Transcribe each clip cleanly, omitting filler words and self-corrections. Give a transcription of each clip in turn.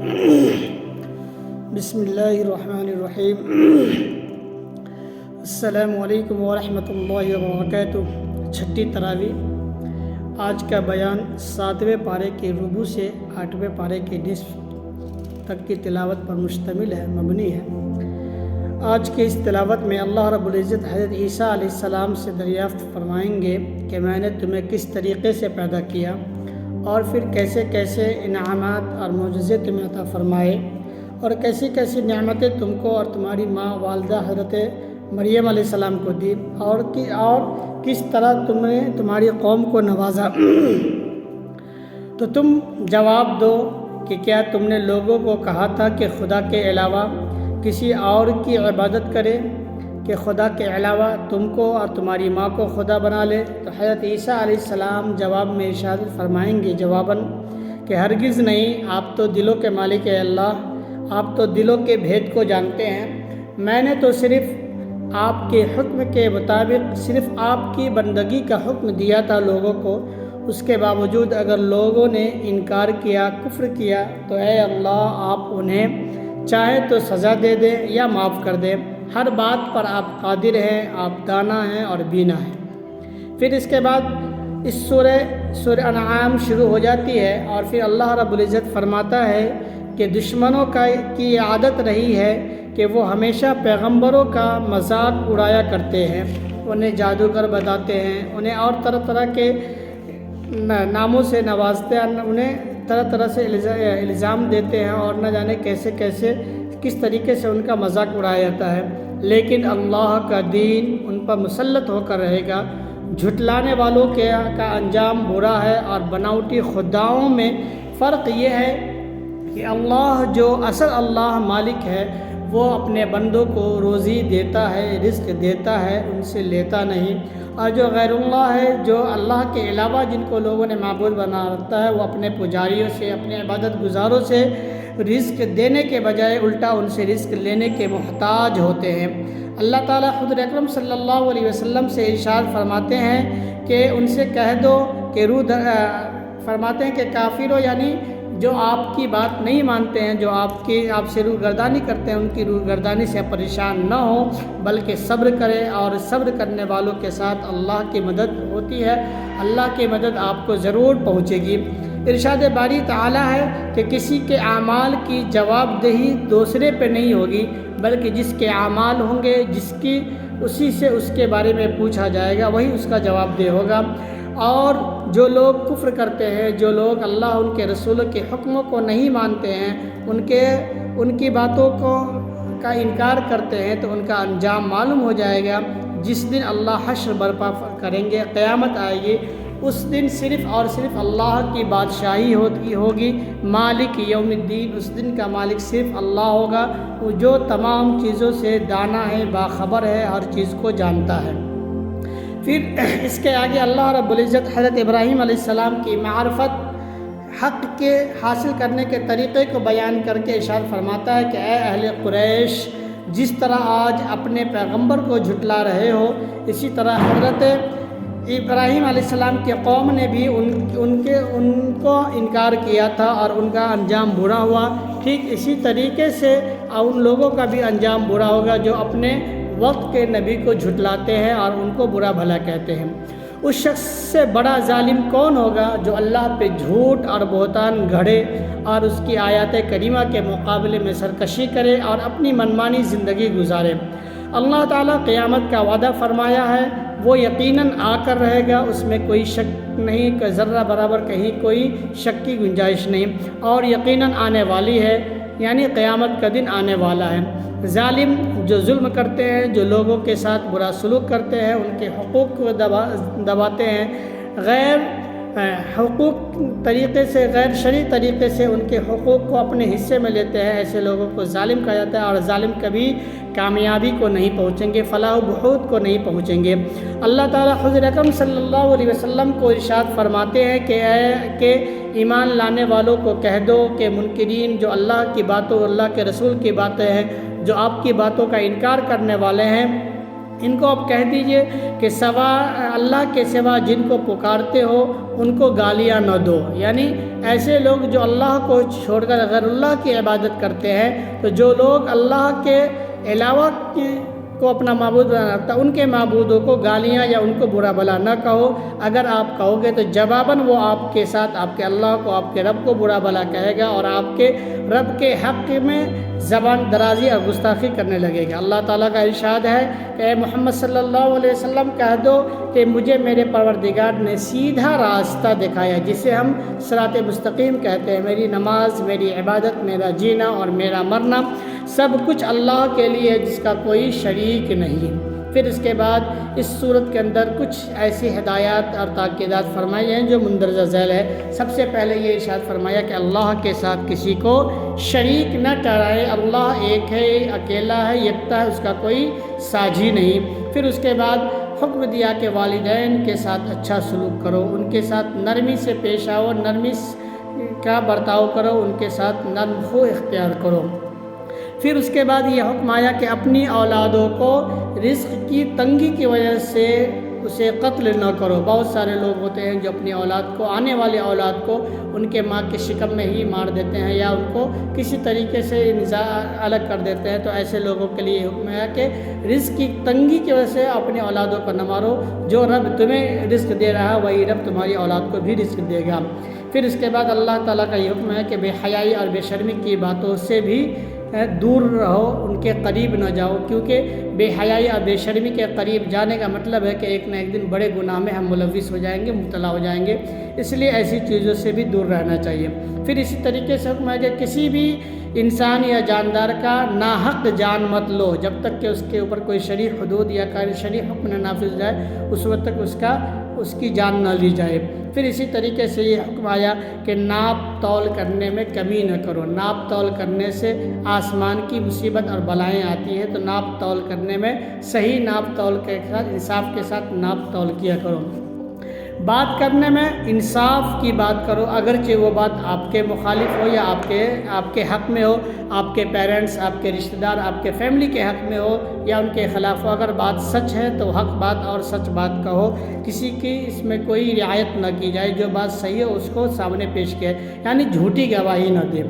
بسم اللہ الرحمن الرحیم۔ السلام علیکم ورحمۃ اللہ وبرکاتہ۔ چھٹی تراویح۔ آج کا بیان 7ویں پارے کے ربوع سے 8ویں پارے کے نصف تک کی تلاوت پر مشتمل ہے، مبنی ہے۔ آج کے اس تلاوت میں اللہ رب العزت حضرت عیسیٰ علیہ السلام سے دریافت فرمائیں گے کہ میں نے تمہیں کس طریقے سے پیدا کیا اور پھر کیسے کیسے انعامات اور معجزے تمہیں عطا فرمائے، اور کیسی کیسی نعمتیں تم کو اور تمہاری ماں والدہ حضرت مریم علیہ السلام کو دی، اور کس طرح تم نے تمہاری قوم کو نوازا۔ تو تم جواب دو کہ کیا تم نے لوگوں کو کہا تھا کہ خدا کے علاوہ کسی اور کی عبادت کرے، کہ خدا کے علاوہ تم کو اور تمہاری ماں کو خدا بنا لے؟ تو حضرت عیسیٰ علیہ السلام جواب میں ارشاد فرمائیں گے جواباً کہ ہرگز نہیں، آپ تو دلوں کے مالک ہے اللہ، آپ تو دلوں کے بھید کو جانتے ہیں۔ میں نے تو صرف آپ کے حکم کے مطابق صرف آپ کی بندگی کا حکم دیا تھا لوگوں کو، اس کے باوجود اگر لوگوں نے انکار کیا، کفر کیا، تو اے اللہ آپ انہیں چاہے تو سزا دے دیں یا معاف کر دیں، ہر بات پر آپ قادر ہیں، آپ دانا ہیں اور بینا ہیں۔ پھر اس کے بعد اس سورہ انعام شروع ہو جاتی ہے، اور پھر اللہ رب العزت فرماتا ہے کہ دشمنوں کی عادت رہی ہے کہ وہ ہمیشہ پیغمبروں کا مذاق اڑایا کرتے ہیں، انہیں جادوگر بتاتے ہیں، انہیں اور طرح طرح کے ناموں سے نوازتے ہیں، انہیں طرح طرح سے الزام دیتے ہیں، اور نہ جانے کیسے کیسے کس طریقے سے ان کا مذاق اڑایا جاتا ہے۔ لیکن اللہ کا دین ان پر مسلط ہو کر رہے گا۔ جھٹلانے والوں کا انجام برا ہے، اور بناوٹی خداؤں میں فرق یہ ہے کہ اللہ جو اصل اللہ مالک ہے، وہ اپنے بندوں کو روزی دیتا ہے، رزق دیتا ہے، ان سے لیتا نہیں، اور جو غیر اللہ ہے، جو اللہ کے علاوہ جن کو لوگوں نے معبود بنا رکھتا ہے، وہ اپنے پجاریوں سے، اپنے عبادت گزاروں سے رزق دینے کے بجائے الٹا ان سے رزق لینے کے محتاج ہوتے ہیں۔ اللہ تعالیٰ حضور اکرم صلی اللہ علیہ وسلم سے ارشاد فرماتے ہیں کہ ان سے کہہ دو کہ فرماتے ہیں کہ کافروں، یعنی جو آپ کی بات نہیں مانتے ہیں، جو آپ سے روگردانی کرتے ہیں، ان کی روگردانی سے پریشان نہ ہو، بلکہ صبر کرے، اور صبر کرنے والوں کے ساتھ اللہ کی مدد ہوتی ہے، اللہ کی مدد آپ کو ضرور پہنچے گی۔ ارشاد باری تعالیٰ ہے کہ کسی کے اعمال کی جواب دہی دوسرے پہ نہیں ہوگی، بلکہ جس کے اعمال ہوں گے، اسی سے اس کے بارے میں پوچھا جائے گا، وہی اس کا جواب دہ ہوگا۔ اور جو لوگ کفر کرتے ہیں، جو لوگ اللہ ان کے رسولوں کے حکموں کو نہیں مانتے ہیں، ان کی باتوں کا انکار کرتے ہیں، تو ان کا انجام معلوم ہو جائے گا۔ جس دن اللہ حشر برپا کریں گے، قیامت آئے گی، اس دن صرف اور صرف اللہ کی بادشاہی ہوگی، مالک یوم الدین، اس دن کا مالک صرف اللہ ہوگا، وہ جو تمام چیزوں سے دانا ہے، باخبر ہے، ہر چیز کو جانتا ہے۔ پھر اس کے آگے اللہ رب العزت حضرت ابراہیم علیہ السلام کی معرفت، حق کے حاصل کرنے کے طریقے کو بیان کر کے ارشاد فرماتا ہے کہ اے اہل قریش، جس طرح آج اپنے پیغمبر کو جھٹلا رہے ہو، اسی طرح حضرت ابراہیم علیہ السلام کے قوم نے بھی ان کو انکار کیا تھا، اور ان کا انجام برا ہوا۔ ٹھیک اسی طریقے سے ان لوگوں کا بھی انجام برا ہوگا جو اپنے وقت کے نبی کو جھٹلاتے ہیں اور ان کو برا بھلا کہتے ہیں۔ اس شخص سے بڑا ظالم کون ہوگا جو اللہ پہ جھوٹ اور بہتان گھڑے، اور اس کی آیات کریمہ کے مقابلے میں سرکشی کرے اور اپنی منمانی زندگی گزارے۔ اللہ تعالیٰ قیامت کا وعدہ فرمایا ہے، وہ یقیناً آ کر رہے گا، اس میں کوئی شک نہیں، کہ ذرہ برابر کہیں کوئی شک کی گنجائش نہیں، اور یقیناً آنے والی ہے، یعنی قیامت کا دن آنے والا ہے۔ ظالم جو ظلم کرتے ہیں، جو لوگوں کے ساتھ برا سلوک کرتے ہیں، ان کے حقوق کو دباتے ہیں، غیر حقوق طریقے سے، غیر شرعی طریقے سے ان کے حقوق کو اپنے حصے میں لیتے ہیں، ایسے لوگوں کو ظالم کہا جاتا ہے، اور ظالم کبھی کامیابی کو نہیں پہنچیں گے، فلاح و بہبود کو نہیں پہنچیں گے۔ اللہ تعالیٰ حضور اکرم صلی اللہ علیہ وسلم کو ارشاد فرماتے ہیں کہ ایمان لانے والوں کو کہہ دو کہ منکرین، جو اللہ کی باتوں، اللہ کے رسول کی باتیں ہیں، جو آپ کی باتوں کا انکار کرنے والے ہیں، ان کو آپ کہہ دیجئے کہ اللہ کے سوا جن کو پکارتے ہو ان کو گالیاں نہ دو، یعنی ایسے لوگ جو اللہ کو چھوڑ کر غیر اللہ کی عبادت کرتے ہیں، تو جو لوگ اللہ کے علاوہ کو اپنا معبود بنا رکھتا ہے، ان کے معبودوں کو گالیاں یا ان کو برا بھلا نہ کہو۔ اگر آپ کہو گے تو جواباً وہ آپ کے ساتھ آپ کے اللہ کو، آپ کے رب کو برا بھلا کہے گا اور آپ کے رب کے حق میں زبان درازی اور گستاخی کرنے لگے گا۔ اللہ تعالیٰ کا ارشاد ہے کہ اے محمد صلی اللہ علیہ وسلم کہہ دو کہ مجھے میرے پروردگار نے سیدھا راستہ دکھایا، جسے ہم صراط مستقیم کہتے ہیں۔ میری نماز، میری عبادت، میرا جینا اور میرا مرنا سب کچھ اللہ کے لیے ہے، جس کا کوئی شریک نہیں۔ پھر اس کے بعد اس صورت کے اندر کچھ ایسی ہدایات اور تاکیدات فرمائی ہیں جو مندرجہ ذیل ہے۔ سب سے پہلے یہ ارشاد فرمایا کہ اللہ کے ساتھ کسی کو شریک نہ ٹھہرائے۔ اللہ ایک ہے، اکیلا ہے، یکتا ہے، اس کا کوئی ساجھی نہیں۔ پھر اس کے بعد حکم دیا کہ والدین کے ساتھ اچھا سلوک کرو، ان کے ساتھ نرمی سے پیش آؤ، نرمی کا برتاؤ کرو، ان کے ساتھ نرم خو اختیار کرو۔ پھر اس کے بعد یہ حکم آیا کہ اپنی اولادوں کو رزق کی تنگی کی وجہ سے اسے قتل نہ کرو۔ بہت سارے لوگ ہوتے ہیں جو اپنی اولاد کو، آنے والی اولاد کو ان کے ماں کے شکم میں ہی مار دیتے ہیں یا ان کو کسی طریقے سے الگ کر دیتے ہیں۔ تو ایسے لوگوں کے لیے حکم ہے کہ رزق کی تنگی کی وجہ سے اپنی اولادوں کو نہ مارو۔ جو رب تمہیں رزق دے رہا ہے وہی رب تمہاری اولاد کو بھی رزق دے گا۔ پھر اس کے بعد اللہ تعالیٰ کا یہ حکم ہے کہ بے حیائی اور بے شرمی کی باتوں سے بھی دور رہو، ان کے قریب نہ جاؤ، کیونکہ بے حیائی اور بے شرمی کے قریب جانے کا مطلب ہے کہ ایک نہ ایک دن بڑے گناہ میں ہم ملوث ہو جائیں گے، مبتلا ہو جائیں گے۔ اس لیے ایسی چیزوں سے بھی دور رہنا چاہیے۔ پھر اسی طریقے سے حکم ہے کہ کسی بھی انسان یا جاندار کا ناحق جان مت لو، جب تک کہ اس کے اوپر کوئی شرعی حدود یا شرعی حکم نہ نافذ ہو جائے، اس وقت تک اس کی جان نہ لی جائے۔ پھر اسی طریقے سے یہ حکم آیا کہ ناپ تول کرنے میں کمی نہ کرو۔ ناپ تول کرنے سے آسمان کی مصیبت اور بلائیں آتی ہیں، تو ناپ تول کرنے میں صحیح ناپ تول کے ساتھ، انصاف کے ساتھ ناپ تول کیا کرو۔ بات کرنے میں انصاف کی بات کرو، اگرچہ وہ بات آپ کے مخالف ہو یا آپ کے حق میں ہو، آپ کے پیرنٹس، آپ کے رشتہ دار، آپ کے فیملی کے حق میں ہو یا ان کے خلاف ہو۔ اگر بات سچ ہے تو حق بات اور سچ بات کہو، کسی کی اس میں کوئی رعایت نہ کی جائے، جو بات صحیح ہے اس کو سامنے پیش کیا، یعنی جھوٹی گواہی نہ دے۔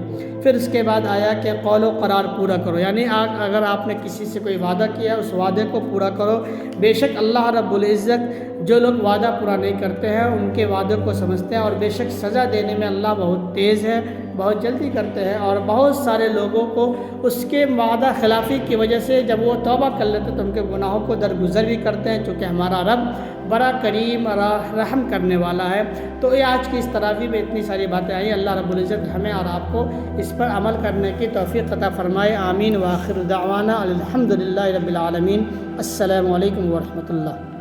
پھر اس کے بعد آیا کہ قول و قرار پورا کرو، یعنی اگر آپ نے کسی سے کوئی وعدہ کیا اس وعدے کو پورا کرو۔ بے شک اللہ رب العزت جو لوگ وعدہ پورا نہیں کرتے ہیں ان کے وعدوں کو سمجھتے ہیں، اور بے شک سزا دینے میں اللہ بہت تیز ہے، بہت جلدی کرتے ہیں۔ اور بہت سارے لوگوں کو اس کے وعدہ خلافی کی وجہ سے جب وہ توبہ کر لیتے تو ان کے گناہوں کو درگزر بھی کرتے ہیں، چونکہ ہمارا رب بڑا کریم اور رحم کرنے والا ہے۔ تو یہ آج کی اس تراویح میں اتنی ساری باتیں آئیں۔ اللہ رب العزت ہمیں اور آپ کو اس پر عمل کرنے کی توفیق عطا فرمائے، آمین۔ وآخر دعوانا الحمدللہ رب العالمین۔ السلام علیکم ورحمۃ اللہ۔